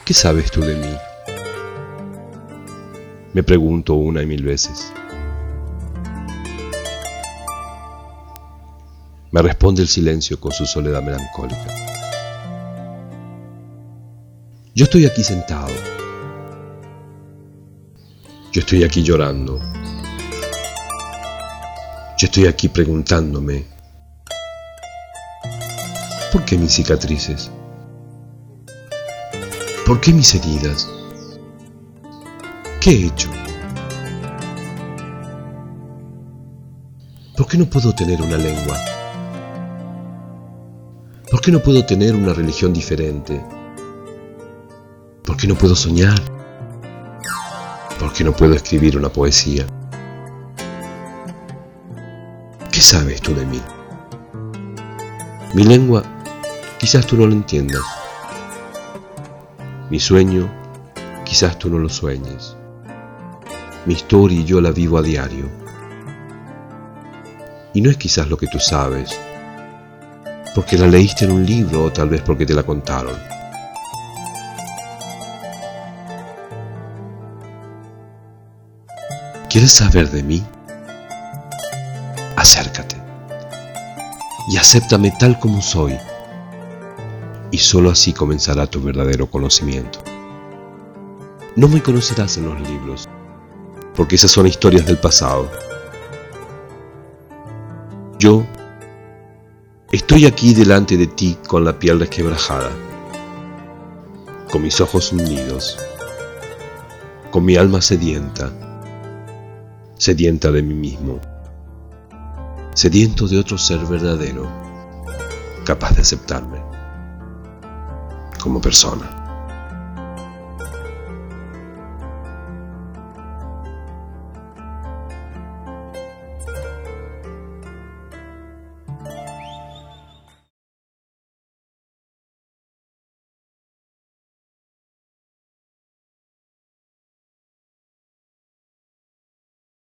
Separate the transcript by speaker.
Speaker 1: ¿Qué sabes tú de mí? Me pregunto una y mil veces. Me responde el silencio con su soledad melancólica. Yo estoy aquí sentado. Yo estoy aquí llorando. Yo estoy aquí preguntándome, ¿por qué mis cicatrices? ¿Por qué mis heridas? ¿Qué he hecho? ¿Por qué no puedo tener una lengua? ¿Por qué no puedo tener una religión diferente? ¿Por qué no puedo soñar? ¿Por qué no puedo escribir una poesía? ¿Qué sabes tú de mí? Mi lengua, quizás tú no lo entiendas. Mi sueño, quizás tú no lo sueñes. Mi historia yo la vivo a diario. Y no es quizás lo que tú sabes, porque la leíste en un libro o tal vez porque te la contaron. ¿Quieres saber de mí? Acércate y acéptame tal como soy, y solo así comenzará tu verdadero conocimiento. No me conocerás en los libros, porque esas son historias del pasado. Yo estoy aquí delante de ti con la piel resquebrajada, con mis ojos hundidos, con mi alma sedienta, sedienta de mí mismo, sediento de otro ser verdadero, capaz de aceptarme como persona.